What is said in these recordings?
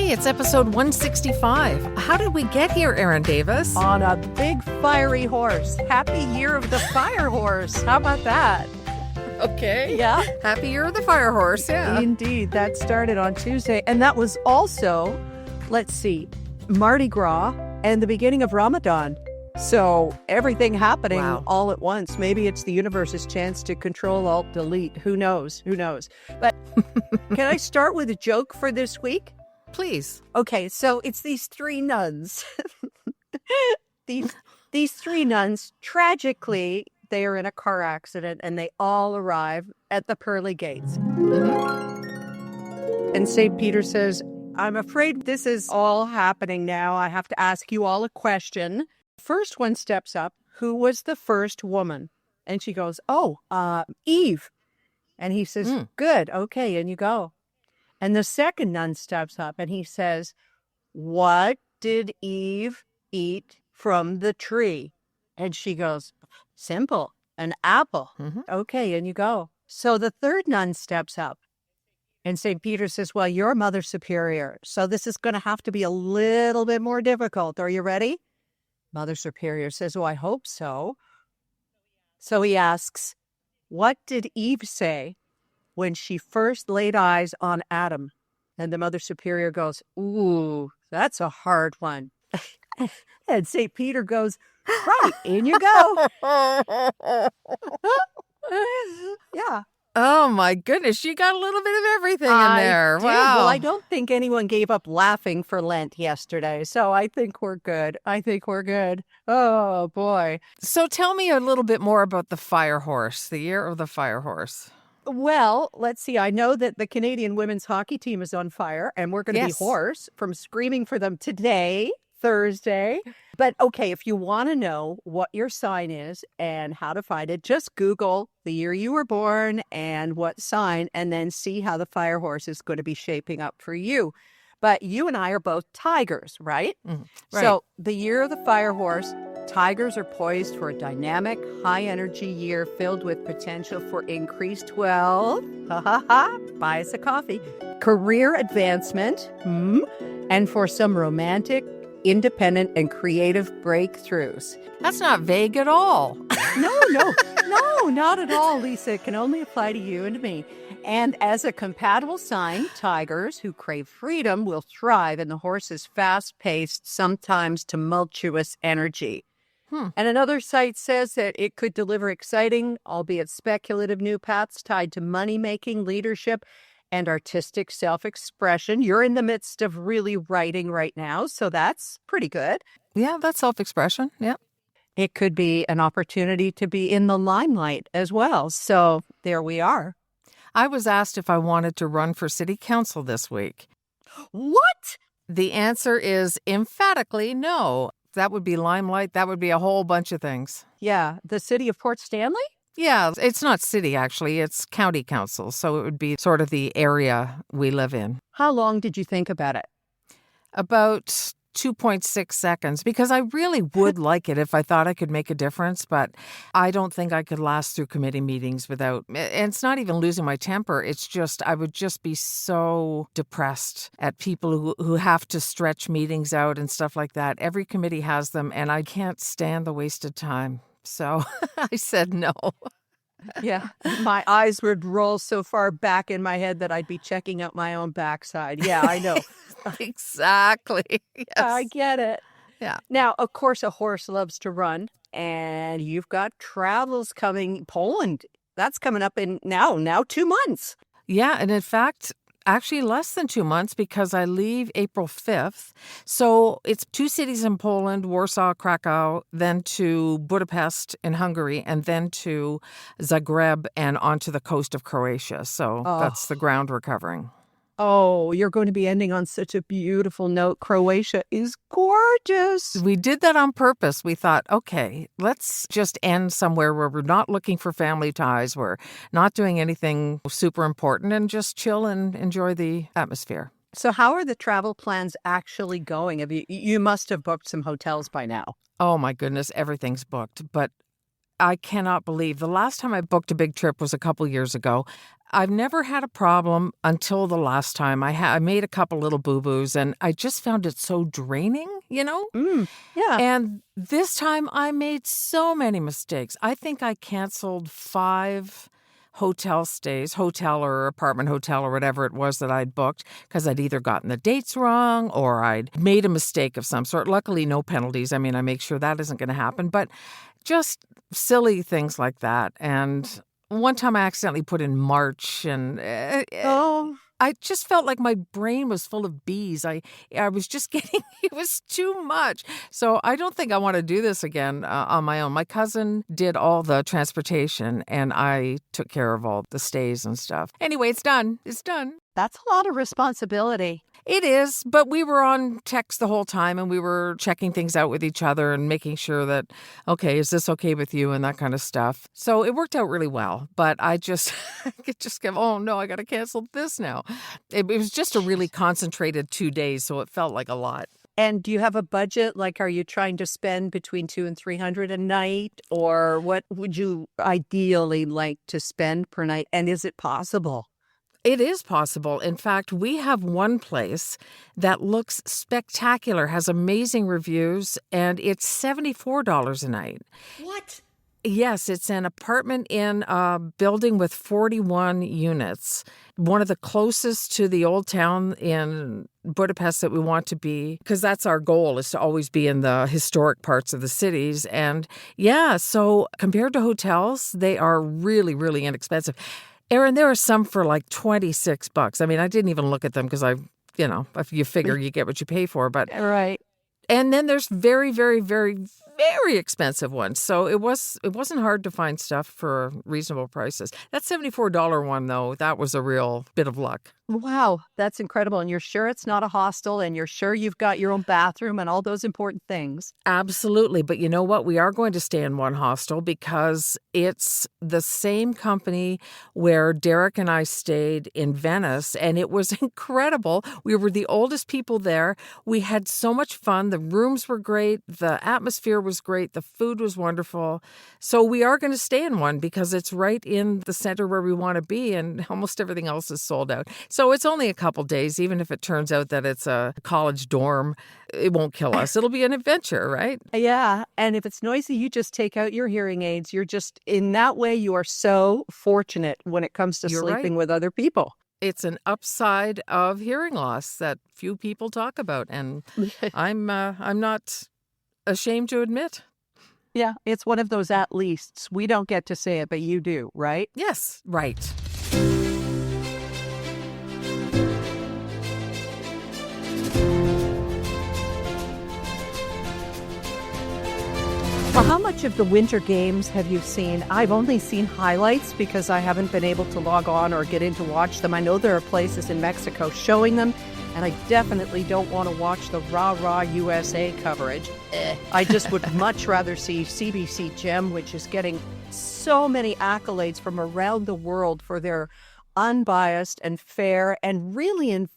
Hey, it's episode 165. How did we get here, Aaron Davis? On a big fiery horse. Happy Year of the Fire Horse. How about that? Okay. Yeah. Happy Year of the Fire Horse, yeah. Indeed. That started on Tuesday. And that was also, let's see, Mardi Gras and the beginning of Ramadan. So everything happening all at once. Maybe it's the universe's chance to control, alt, delete. Who knows? Who knows? But can I start with a joke for this week? Please. Okay, so it's these three nuns. These three nuns, tragically, they are in a car accident and they all arrive at the pearly gates. And St. Peter says, I'm afraid this is all happening now. I have to ask you all a question. First one steps up. Who was the first woman? And she goes, Eve. And he says, good. Okay, and you go. And the second nun steps up and he says, what did Eve eat from the tree? And she goes, simple, an apple. Okay, and you go. So the third nun steps up and St. Peter says, well, you're Mother Superior, so this is going to have to be a little bit more difficult. Are you ready? Mother Superior says, oh, I hope so. So he asks, what did Eve say when she first laid eyes on Adam? And the Mother Superior goes, ooh, that's a hard one. And St. Peter goes, right, in you go. Yeah. Oh, my goodness. She got a little bit of everything in there. Did. Wow. Well, I don't think anyone gave up laughing for Lent yesterday, so I think we're good. Oh, boy. So tell me a little bit more about the Fire Horse, the Year of the Fire Horse. Well, let's see. I know that the Canadian women's hockey team is on fire, and we're going to be hoarse from screaming for them today, Thursday. But okay, if you want to know what your sign is and how to find it, just Google the year you were born and what sign, and then see how the fire horse is going to be shaping up for you. But you and I are both tigers, right? Right. So the year of the fire horse, tigers are poised for a dynamic, high-energy year filled with potential for increased wealth. Buy us a coffee. Career advancement, and for some romantic, independent, and creative breakthroughs. That's not vague at all. No, not at all, Lisa. It can only apply to you and to me. And as a compatible sign, tigers who crave freedom will thrive in the horse's fast-paced, sometimes tumultuous energy. And another site says that it could deliver exciting, albeit speculative, new paths tied to money-making, leadership, and artistic self-expression. You're in the midst of really writing right now, so that's pretty good. Yeah, that's self-expression. Yeah. It could be an opportunity to be in the limelight as well. So there we are. I was asked if I wanted to run for city council this week. What? The answer is emphatically no. That would be limelight. That would be a whole bunch of things. Yeah, the city of Port Stanley? Yeah, it's not city, actually. It's county council. So it would be sort of the area we live in. How long did you think about it? About 2.6 seconds, because I really would like it if I thought I could make a difference, but I don't think I could last through committee meetings without, and it's not even losing my temper, it's just, I would just be so depressed at people who have to stretch meetings out and stuff like that. Every committee has them, and I can't stand the wasted time. So I said no. Yeah, my eyes would roll so far back in my head that I'd be checking out my own backside. Yeah, I know. Exactly. Yes. I get it. Yeah. Now, of course, a horse loves to run, and you've got travels coming. Poland, that's coming up in now 2 months. Yeah, and in fact, actually less than 2 months, because I leave April 5th. So it's 2 cities in Poland, Warsaw, Krakow, then to Budapest in Hungary, and then to Zagreb and onto the coast of Croatia. So that's the ground we're covering. Oh, you're going to be ending on such a beautiful note. Croatia is gorgeous. We did that on purpose. We thought, okay, let's just end somewhere where we're not looking for family ties. We're not doing anything super important, and just chill and enjoy the atmosphere. So how are the travel plans actually going? You must have booked some hotels by now. Oh, my goodness, everything's booked. But I cannot believe the last time I booked a big trip was a couple years ago. I've never had a problem until the last time. I made a couple little boo-boos, and I just found it so draining, you know? Yeah. And this time I made so many mistakes. I think I canceled 5 hotel stays, hotel or apartment hotel or whatever it was that I'd booked, because I'd either gotten the dates wrong or I'd made a mistake of some sort. Luckily, no penalties. I mean, I make sure that isn't going to happen, but just silly things like that. And one time I accidentally put in March, and Oh, I just felt like my brain was full of bees. I was just getting, it was too much. So I don't think I want to do this again on my own. My cousin did all the transportation, and I took care of all the stays and stuff. Anyway, it's done. It's done. that's a lot of responsibility. It is, but we were on text the whole time, and we were checking things out with each other and making sure that, okay, is this okay with you, and that kind of stuff. So it worked out really well, but I just, I could just go, oh no, I got to cancel this now. It was just a really concentrated 2 days, so it felt like a lot. And do you have a budget? Like, are you trying to spend between 200 and 300 a night, or what would you ideally like to spend per night? And is it possible? It is possible. In fact, we have one place that looks spectacular, has amazing reviews, and it's $74 a night. What? Yes, it's an apartment in a building with 41 units, one of the closest to the old town in Budapest that we want to be, because that's our goal, is to always be in the historic parts of the cities. And yeah, so compared to hotels, they are really, really inexpensive. Erin, there are some for like $26. I mean, I didn't even look at them because if you figure you get what you pay for, but Right. and then there's very, very, very, very expensive ones. So it wasn't hard to find stuff for reasonable prices. That $74 one, though, that was a real bit of luck. Wow, that's incredible. And you're sure it's not a hostel, and you're sure you've got your own bathroom and all those important things. Absolutely. But you know what? We are going to stay in one hostel because it's the same company where Derek and I stayed in Venice, and it was incredible. We were the oldest people there. We had so much fun. The rooms were great. The atmosphere was great. The food was wonderful. So we are going to stay in one because it's right in the center where we want to be, and almost everything else is sold out. So it's only a couple days. Even if it turns out that it's a college dorm, it won't kill us. It'll be an adventure, right? Yeah. And if it's noisy, you just take out your hearing aids. You're just, in that way, you are so fortunate when it comes to You're sleeping right. with other people. It's an upside of hearing loss that few people talk about, and I'm not ashamed to admit. Yeah. It's one of those at leasts. We don't get to say it, but you do, right? Yes, right. Well, how much of the Winter Games have you seen? I've only seen highlights because I haven't been able to log on or get in to watch them. I know there are places in Mexico showing them, and I definitely don't want to watch the rah-rah USA coverage. I just would much rather see CBC Gem, which is getting so many accolades from around the world for their unbiased and fair and really informed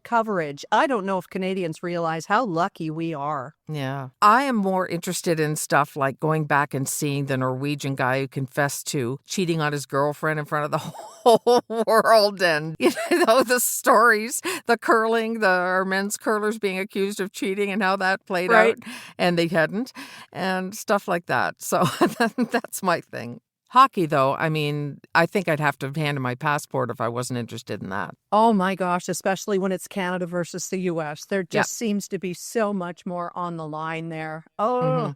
coverage. I don't know if Canadians realize how lucky we are. Yeah. I am more interested in stuff like going back and seeing the Norwegian guy who confessed to cheating on his girlfriend in front of the whole world, and, the stories, the curling, our men's curlers being accused of cheating and how that played Right. out, and they hadn't, and stuff like that. So that's my thing. Hockey, though, I mean, I think I'd have to hand in my passport if I wasn't interested in that. Oh my gosh, especially when it's Canada versus the US. There just seems to be so much more on the line there. Oh,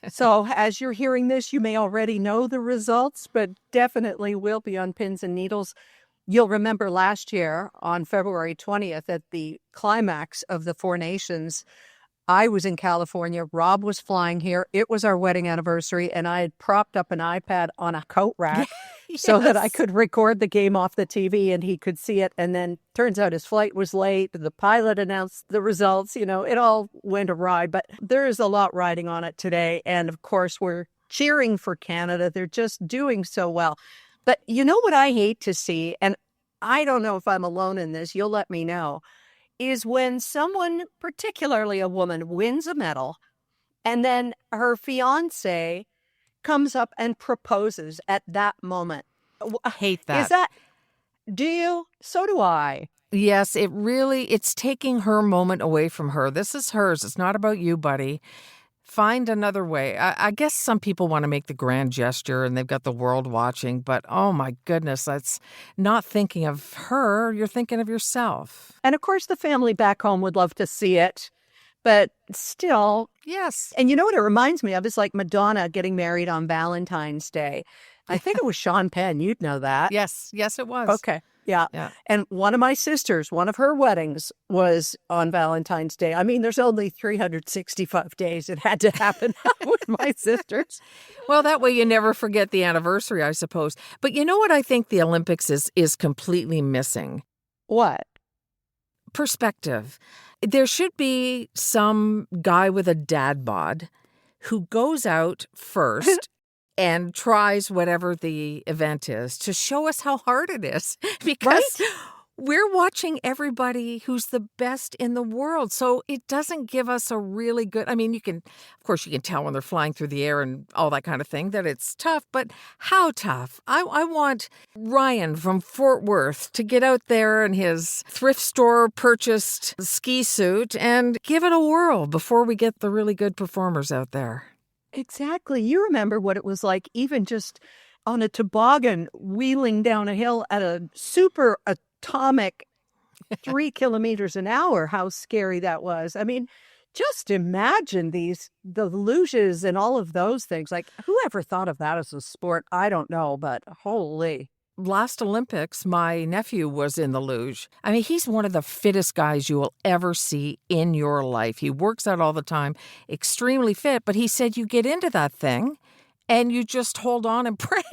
so as you're hearing this, you may already know the results, but definitely will be on pins and needles. You'll remember last year on February 20th at the climax of the Four Nations, I was in California. Rob was flying here. It was our wedding anniversary, and I had propped up an iPad on a coat rack so that I could record the game off the TV and he could see it. And then turns out his flight was late. The pilot announced the results. It all went awry, but there is a lot riding on it today. And of course, we're cheering for Canada. They're just doing so well. But you know what I hate to see, and I don't know if I'm alone in this, you'll let me know, is when someone, particularly a woman, wins a medal and then her fiance comes up and proposes at that moment. Hate that. Is that Do you? So do I. Yes, it's taking her moment away from her. This is hers. It's not about you, buddy. Find another way. I guess some people want to make the grand gesture and they've got the world watching, but oh my goodness, that's not thinking of her. You're thinking of yourself. And of course, the family back home would love to see it, but still. Yes. And you know what it reminds me of? It's like Madonna getting married on Valentine's Day. I think it was Sean Penn. You'd know that. Yes, it was. Okay. Yeah. Yeah. And one of my sisters, one of her weddings was on Valentine's Day. I mean, there's only 365 days. It had to happen with my sisters. Well, that way you never forget the anniversary, I suppose. But you know what I think the Olympics is completely missing? What? Perspective. There should be some guy with a dad bod who goes out first and tries whatever the event is to show us how hard it is. Because we're watching everybody who's the best in the world. So it doesn't give us a really good, I mean, you can tell when they're flying through the air and all that kind of thing that it's tough, but how tough? I want Ryan from Fort Worth to get out there in his thrift store purchased ski suit and give it a whirl before we get the really good performers out there. Exactly. You remember what it was like even just on a toboggan wheeling down a hill at a super atomic 3 kilometers an hour, how scary that was. I mean, just imagine the luges and all of those things. Like, whoever thought of that as a sport? I don't know, but holy. Last Olympics, my nephew was in the luge. I mean, he's one of the fittest guys you will ever see in your life. He works out all the time, extremely fit, but he said you get into that thing and you just hold on and pray.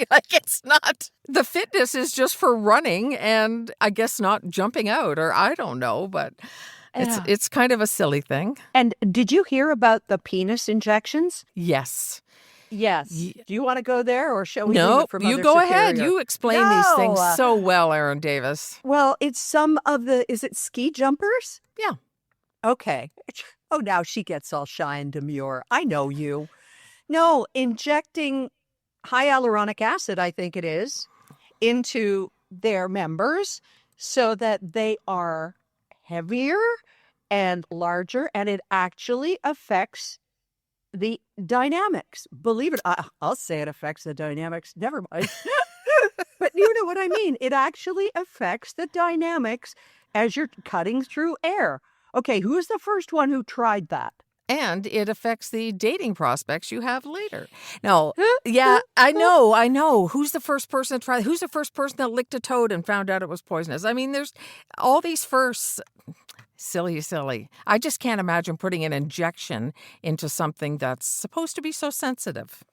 Like, it's not, the fitness is just for running and I guess not jumping out, or I don't know, but it's kind of a silly thing. And did you hear about the penis injections? Yes. Yes. Do you want to go there, or shall we leave No, it for you Mother go Superior? ahead. You explain these things so well, Aaron Davis. Well, it's some of is it ski jumpers? Yeah. Okay. Oh, now she gets all shy and demure. I know you. No, injecting hyaluronic acid, I think it is, into their members so that they are heavier and larger, and it actually affects the dynamics. Believe it. I'll say it affects the dynamics. Never mind. But you know what I mean. It actually affects the dynamics as you're cutting through air. Okay, who is the first one who tried that? And it affects the dating prospects you have later. No, yeah, I know. Who's the first person to try? Who's the first person that licked a toad and found out it was poisonous? I mean, there's all these firsts. Silly. I just can't imagine putting an injection into something that's supposed to be so sensitive.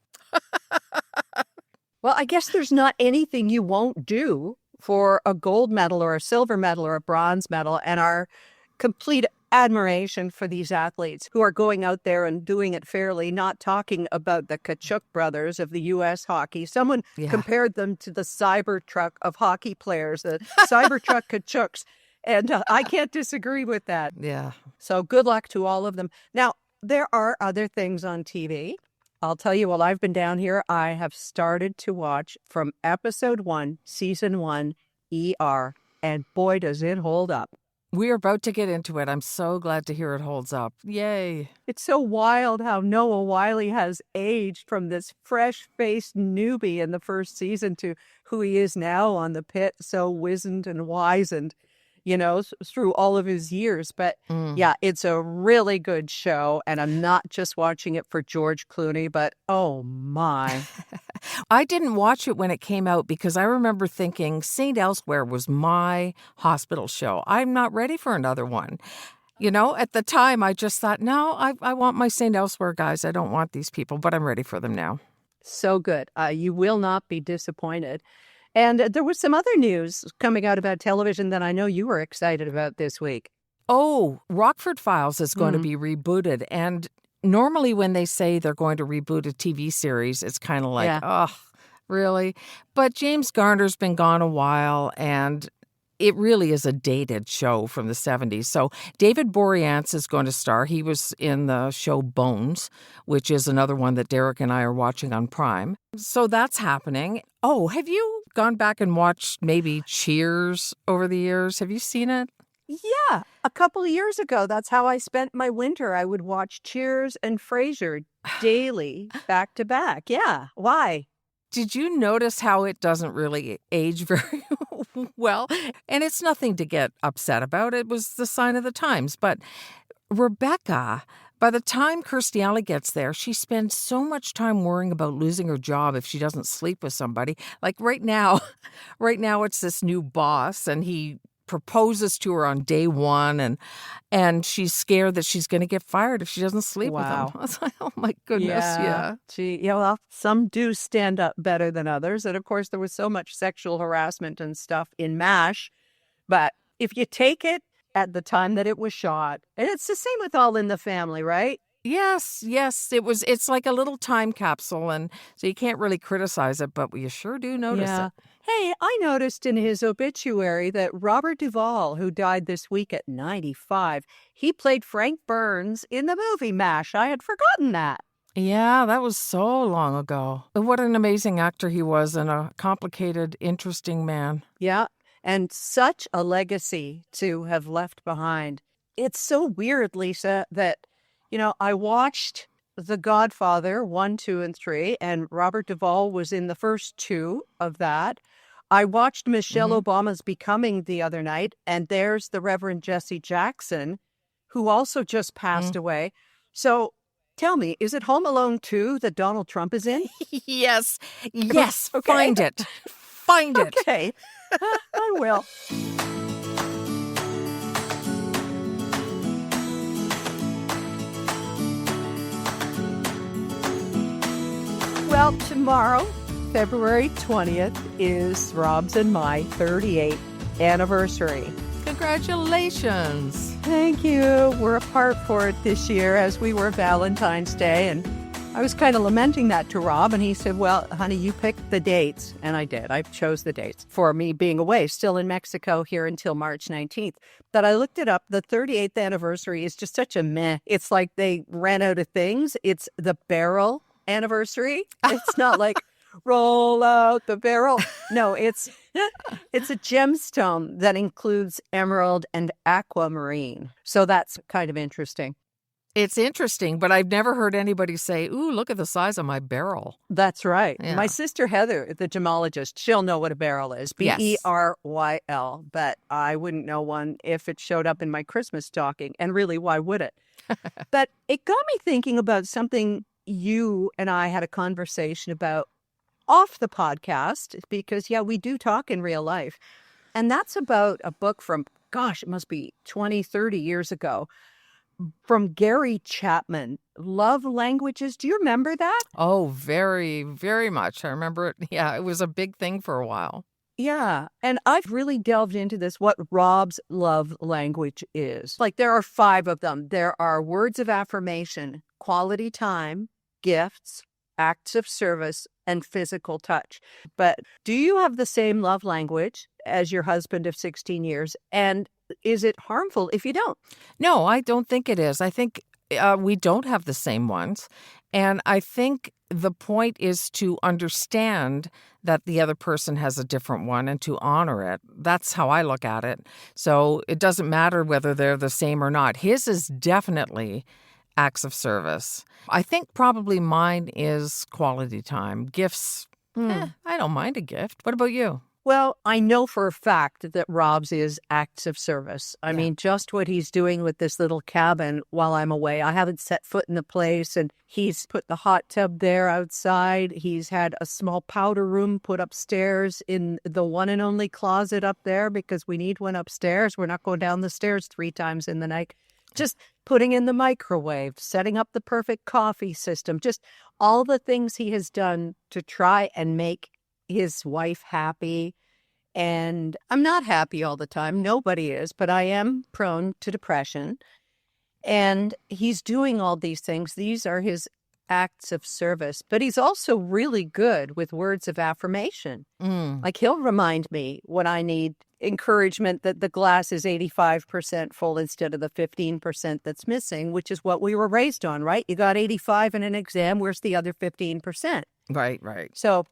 Well, I guess there's not anything you won't do for a gold medal or a silver medal or a bronze medal, and our complete admiration for these athletes who are going out there and doing it fairly, not talking about the Kachuk brothers of the U.S. hockey. Someone compared them to the Cybertruck of hockey players, the Cybertruck Kachuks. And I can't disagree with that. Yeah. So good luck to all of them. Now, there are other things on TV. I'll tell you, while I've been down here, I have started to watch from episode 1, season 1, ER. And boy, does it hold up. We're about to get into it. I'm so glad to hear it holds up. Yay. It's so wild how Noah Wiley has aged from this fresh-faced newbie in the first season to who he is now on the pit, so wizened and wizened, through all of his years. But yeah, it's a really good show. And I'm not just watching it for George Clooney, but oh my. I didn't watch it when it came out because I remember thinking St. Elsewhere was my hospital show. I'm not ready for another one. At the time, I just thought, no, I want my St. Elsewhere guys. I don't want these people, but I'm ready for them now. So good. You will not be disappointed. And there was some other news coming out about television that I know you were excited about this week. Oh, Rockford Files is going to be rebooted. And normally when they say they're going to reboot a TV series, it's kind of like, oh, really? But James Garner's been gone a while, and it really is a dated show from the 70s. So David Boreanaz is going to star. He was in the show Bones, which is another one that Derek and I are watching on Prime. So that's happening. Oh, have you gone back and watched maybe Cheers over the years? Have you seen it? Yeah, a couple of years ago, that's how I spent my winter. I would watch Cheers and Frasier daily, back to back. Yeah. Why? Did you notice how it doesn't really age very well? And it's nothing to get upset about. It was the sign of the times. But Rebecca, by the time Kirstie Alley gets there, she spends so much time worrying about losing her job if she doesn't sleep with somebody. Like right now, it's this new boss, and he proposes to her on day one, and she's scared that she's going to get fired if she doesn't sleep with him. Wow. I was like, oh my goodness, yeah. Well, some do stand up better than others. And of course, there was so much sexual harassment and stuff in MASH. But if you take it at the time that it was shot, and it's the same with All in the Family, right? Yes, it's like a little time capsule, and so you can't really criticize it, but you sure do notice it. Hey, I noticed in his obituary that Robert Duvall, who died this week at 95, he played Frank Burns in the movie MASH. I had forgotten that. Yeah, that was so long ago. What an amazing actor he was, and a complicated, interesting man. Yeah, and such a legacy to have left behind. It's so weird, Lisa, that, I watched The Godfather 1, 2, and 3, and Robert Duvall was in the first two of that. I watched Michelle Obama's Becoming the other night, and there's the Reverend Jesse Jackson, who also just passed away. So tell me, is it Home Alone 2 that Donald Trump is in? Yes, Okay. Find it. Find it. Okay, I will. Well, tomorrow, February 20th, is Rob's and my 38th anniversary. Congratulations. Thank you. We're apart for it this year, as we were Valentine's Day. And I was kind of lamenting that to Rob. And he said, well, honey, you picked the dates. And I did. I chose the dates for me being away, still in Mexico here until March 19th. But I looked it up. The 38th anniversary is just such a meh. It's like they ran out of things. It's the barrel anniversary. It's not like roll out the barrel. No, it's a gemstone that includes emerald and aquamarine. So that's kind of interesting. It's interesting, but I've never heard anybody say, ooh, look at the size of my barrel. That's right. Yeah. My sister Heather, the gemologist, she'll know what a barrel is. Beryl. But I wouldn't know one if it showed up in my Christmas stocking. And really, why would it? But it got me thinking about something you and I had a conversation about off the podcast, because, we do talk in real life. And that's about a book from, it must be 20, 30 years ago, from Gary Chapman, Love Languages. Do you remember that? Oh, very, very much. I remember it. Yeah, it was a big thing for a while. Yeah. And I've really delved into this, what Rob's love language is. Like, there are 5 of them. There are words of affirmation, quality time, gifts, acts of service, and physical touch. But do you have the same love language as your husband of 16 years? And is it harmful if you don't? No, I don't think it is. I think we don't have the same ones. And I think the point is to understand that the other person has a different one and to honor it. That's how I look at it. So it doesn't matter whether they're the same or not. His is definitely acts of service. I think probably mine is quality time. Gifts, I don't mind a gift. What about you? Well, I know for a fact that Rob's is acts of service. I mean, just what he's doing with this little cabin while I'm away. I haven't set foot in the place, and he's put the hot tub there outside. He's had a small powder room put upstairs in the one and only closet up there, because we need one upstairs. We're not going down the stairs 3 times in the night. Just putting in the microwave, setting up the perfect coffee system, just all the things he has done to try and make his wife happy. And I'm not happy all the time. Nobody is, but I am prone to depression. And he's doing all these things. These are his acts of service. But he's also really good with words of affirmation. Like, he'll remind me when I need encouragement that the glass is 85% full instead of the 15% that's missing, which is what we were raised on, right? You got 85 in an exam. Where's the other 15%? Right. So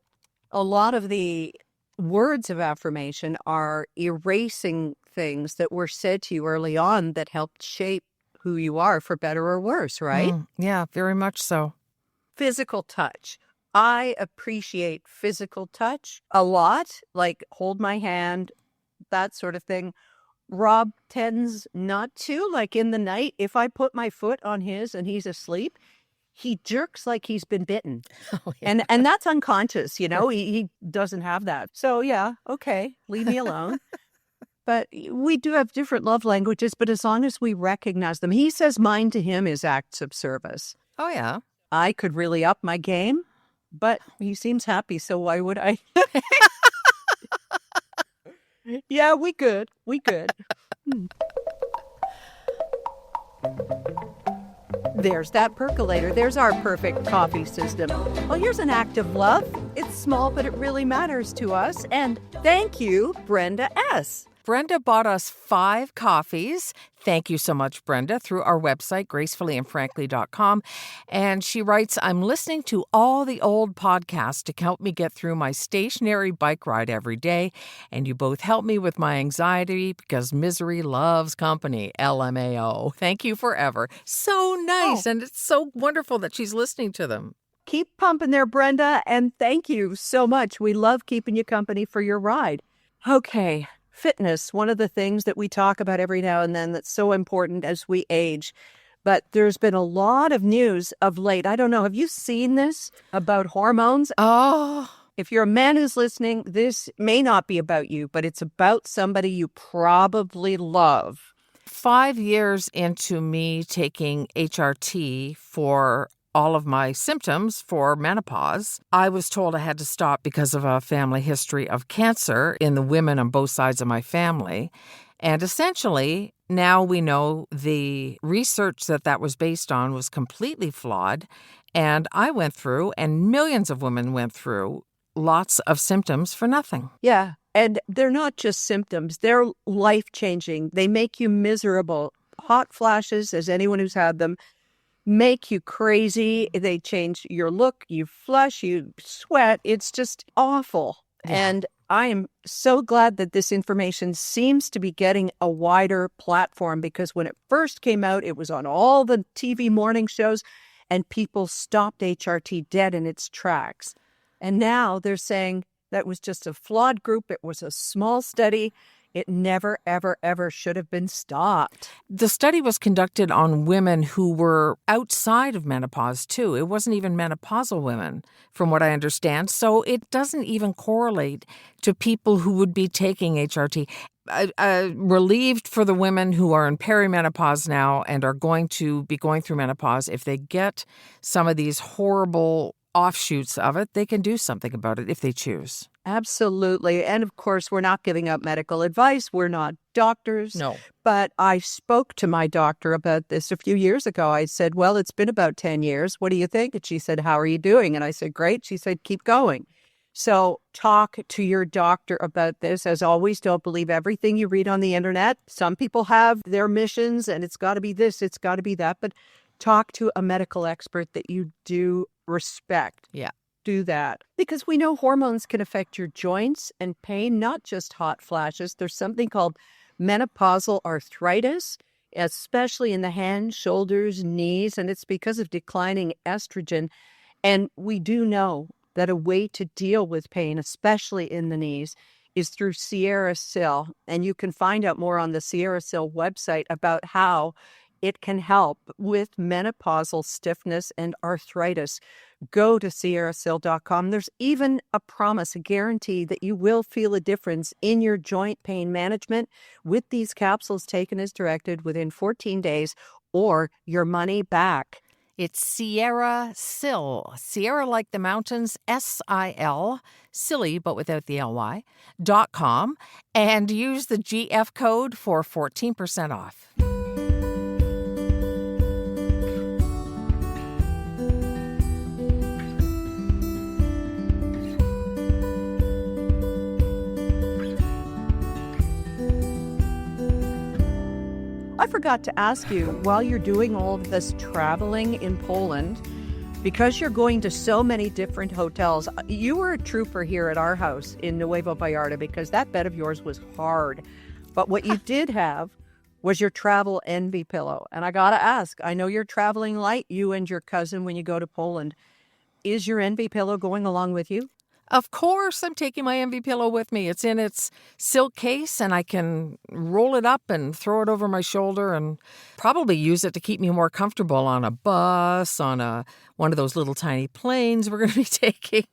a lot of the words of affirmation are erasing things that were said to you early on that helped shape who you are for better or worse, right? Yeah, very much so. Physical touch. I appreciate physical touch a lot, like hold my hand, that sort of thing. Rob tends not to, like in the night, if I put my foot on his and he's asleep, he jerks like he's been bitten. Oh, yeah. And that's unconscious, he doesn't have that. So yeah, okay, leave me alone. But we do have different love languages, but as long as we recognize them, he says mine to him is acts of service. Oh, yeah. I could really up my game, but he seems happy, so why would I? Yeah, we good. We good. There's that percolator. There's our perfect coffee system. Well, here's an act of love. It's small, but it really matters to us. And thank you, Brenda S. Brenda bought us 5 coffees. Thank you so much, Brenda, through our website, gracefullyandfrankly.com. And she writes, I'm listening to all the old podcasts to help me get through my stationary bike ride every day. And you both help me with my anxiety because misery loves company. LMAO. Thank you forever. So nice. Oh. And it's so wonderful that she's listening to them. Keep pumping there, Brenda. And thank you so much. We love keeping you company for your ride. Okay. Fitness, one of the things that we talk about every now and then that's so important as we age. But there's been a lot of news of late. I don't know. Have you seen this about hormones? Oh, If you're a man who's listening, this may not be about you, but it's about somebody you probably love. 5 years into me taking HRT for all of my symptoms for menopause, I was told I had to stop because of a family history of cancer in the women on both sides of my family. And essentially, now we know the research that was based on was completely flawed. And I went through, and millions of women went through, lots of symptoms for nothing. Yeah. And they're not just symptoms. They're life-changing. They make you miserable. Hot flashes, as anyone who's had them, make you crazy. They change your look. You flush, you sweat. It's just awful. Yeah. And I am so glad that this information seems to be getting a wider platform, because when it first came out, it was on all the TV morning shows and people stopped HRT dead in its tracks. And now they're saying that was just a flawed group. It was a small study. It never, ever, ever should have been stopped. The study was conducted on women who were outside of menopause, too. It wasn't even menopausal women, from what I understand. So it doesn't even correlate to people who would be taking HRT. Relieved for the women who are in perimenopause now and are going to be going through menopause. If they get some of these horrible offshoots of it, they can do something about it if they choose. Absolutely. And of course, we're not giving up medical advice. We're not doctors. No. But I spoke to my doctor about this a few years ago. I said, well, it's been about 10 years. What do you think? And she said, how are you doing? And I said, great. She said, keep going. So talk to your doctor about this. As always, don't believe everything you read on the internet. Some people have their missions and it's got to be this, it's got to be that. But talk to a medical expert that you do respect. Yeah. Do that, because we know hormones can affect your joints and pain, not just hot flashes. There's something called menopausal arthritis, especially in the hands, shoulders, knees, and it's because of declining estrogen. And we do know that a way to deal with pain, especially in the knees, is through Sierra Sil. And you can find out more on the Sierra Sil website about how it can help with menopausal stiffness and arthritis. Go to sierrasil.com. There's even a promise, a guarantee that you will feel a difference in your joint pain management with these capsules taken as directed within 14 days, or your money back. It's Sierra Sil. Sierra like the mountains, S-I-L, silly but without the L-Y, .com, and use the GF code for 14% off. I forgot to ask you, while you're doing all of this traveling in Poland, Because you're going to so many different hotels, you were a trooper here at our house in Nuevo Vallarta because that bed of yours was hard. But what you did have was your travel envy pillow. And I got to ask, I know you're traveling light, you and your cousin, when you go to Poland. Is your envy pillow going along with you? Of course, I'm taking my envy pillow with me. It's in its silk case, and I can roll it up and throw it over my shoulder and probably use it to keep me more comfortable on a bus, on one of those little tiny planes we're going to be taking.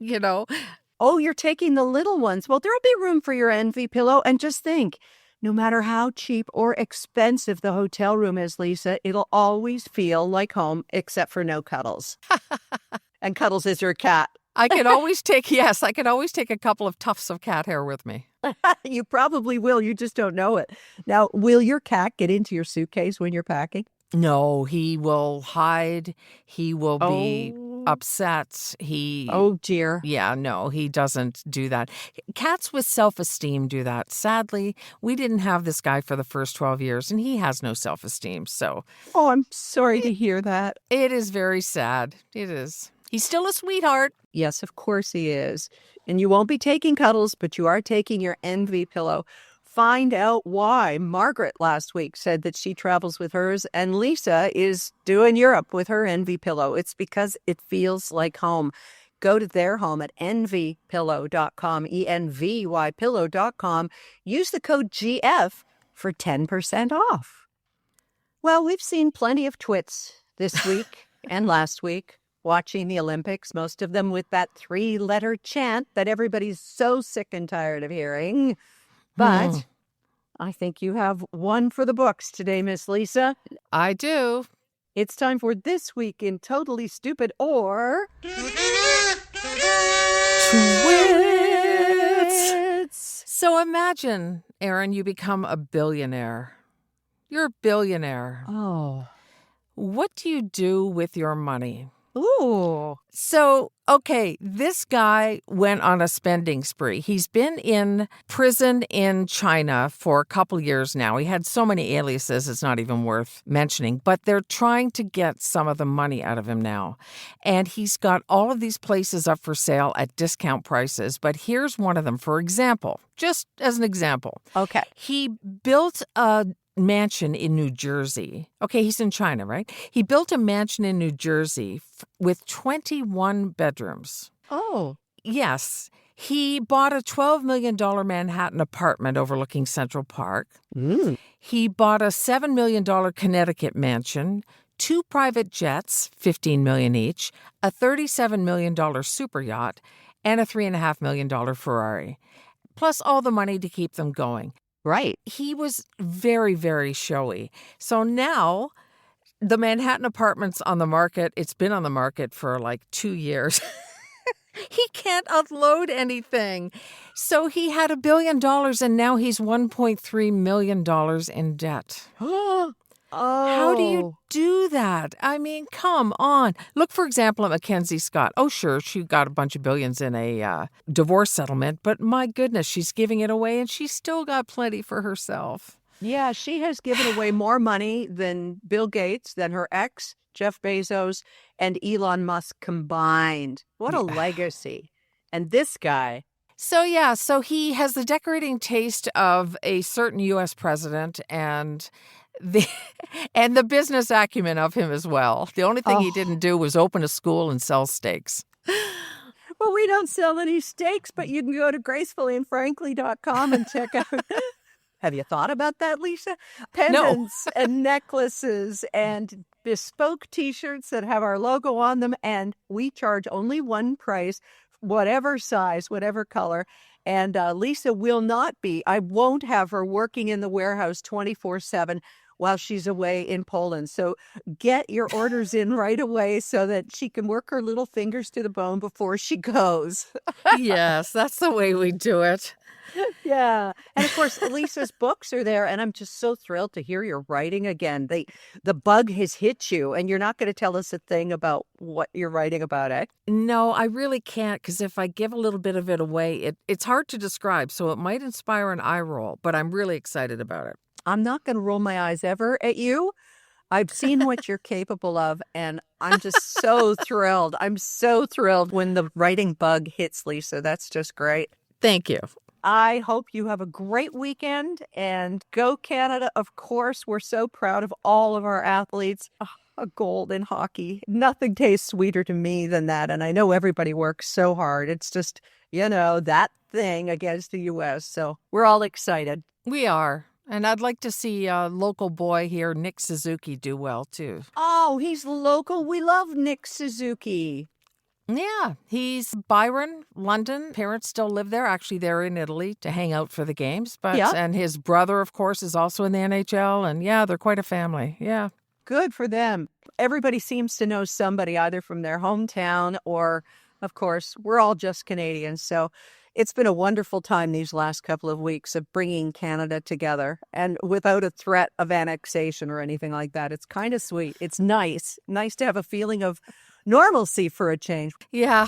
Oh, you're taking the little ones. Well, there'll be room for your envy pillow. And just think, no matter how cheap or expensive the hotel room is, Lisa, it'll always feel like home, except for no Cuddles. And Cuddles is your cat. I can always take a couple of tufts of cat hair with me. You probably will. You just don't know it. Now, will your cat get into your suitcase when you're packing? No, he will hide. He will be Oh. upset. Oh, dear. Yeah, no, he doesn't do that. Cats with self-esteem do that. Sadly, we didn't have this guy for the first 12 years, and he has no self-esteem. So Oh, I'm sorry to hear that. it is very sad. It is. He's still a sweetheart. Yes, of course he is. And you won't be taking Cuddles, but you are taking your envy pillow. Find out why. Margaret last week said that she travels with hers, and Lisa is doing Europe with her envy pillow. It's because it feels like home. Go to their home at envypillow.com, ENVYpillow.com. Use the code GF for 10% off. Well, we've seen plenty of twits this week and last week watching the Olympics, most of them with that 3-letter chant that everybody's so sick and tired of hearing. But I think you have one for the books today, Miss Lisa. I do. It's time for This Week in Totally Stupid or... Twits! So imagine, Erin, you become a billionaire. You're a billionaire. Oh. What do you do with your money? Ooh. So, okay, this guy went on a spending spree. He's been in prison in China for a couple years now. He had so many aliases, it's not even worth mentioning. But they're trying to get some of the money out of him now. And he's got all of these places up for sale at discount prices. But here's one of them, for example, just as an example. Okay. He built a mansion in New Jersey. Okay, he's in China, right? He built a mansion in New Jersey with 21 bedrooms. Oh. Yes. He bought a $12 million Manhattan apartment overlooking Central Park. He bought a $7 million Connecticut mansion, 2 private jets, $15 million each, a $37 million super yacht, and a $3.5 million Ferrari, plus all the money to keep them going. Right. He was very, very showy. So now the Manhattan apartment's on the market. It's been on the market for like 2 years. He can't unload anything. So he had $1 billion and now he's $1.3 million in debt. Oh. How do you do that? I mean, come on. Look, for example, at Mackenzie Scott. Oh, sure, she got a bunch of billions in a divorce settlement, but my goodness, she's giving it away and she's still got plenty for herself. Yeah, she has given away more money than Bill Gates, than her ex, Jeff Bezos, and Elon Musk combined. What a legacy. And this guy... So he has the decorating taste of a certain U.S. president and the business acumen of him as well. The only thing he didn't do was open a school and sell steaks. Well, we don't sell any steaks, but you can go to gracefullyandfrankly.com and check out. Have you thought about that, Lisa? Pendants and necklaces and bespoke T-shirts that have our logo on them, and we charge only one price, whatever size, whatever color. And Lisa will not be. I won't have her working in the warehouse 24/7 while she's away in Poland. So get your orders in right away so that she can work her little fingers to the bone before she goes. Yes, that's the way we do it. Yeah. And of course, Lisa's books are there. And I'm just so thrilled to hear you're writing again. The bug has hit you and you're not going to tell us a thing about what you're writing about, eh? No, I really can't, because if I give a little bit of it away, it's hard to describe. So it might inspire an eye roll, but I'm really excited about it. I'm not going to roll my eyes ever at you. I've seen what you're capable of, and I'm just so thrilled. I'm so thrilled when the writing bug hits, Lisa. That's just great. Thank you. I hope you have a great weekend and go Canada. Of course, we're so proud of all of our athletes. Oh, a gold in hockey. Nothing tastes sweeter to me than that. And I know everybody works so hard. It's just, that thing against the U.S. So we're all excited. We are. And I'd like to see a local boy here, Nick Suzuki, do well, too. Oh, he's local. We love Nick Suzuki. Yeah, he's Byron, London. Parents still live there. Actually, they're in Italy to hang out for the games. And his brother, of course, is also in the NHL. And yeah, they're quite a family. Yeah. Good for them. Everybody seems to know somebody either from their hometown or, of course, we're all just Canadians. So it's been a wonderful time these last couple of weeks of bringing Canada together and without a threat of annexation or anything like that. It's kind of sweet. It's nice to have a feeling of normalcy for a change. Yeah,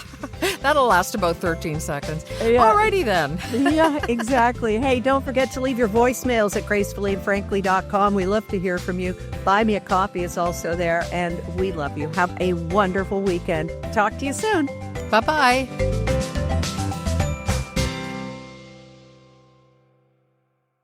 that'll last about 13 seconds. Yeah. Alrighty then. Yeah, exactly. Hey, don't forget to leave your voicemails at gracefullyandfrankly.com. We love to hear from you. Buy Me a Coffee is also there, and we love you. Have a wonderful weekend. Talk to you soon. Bye-bye.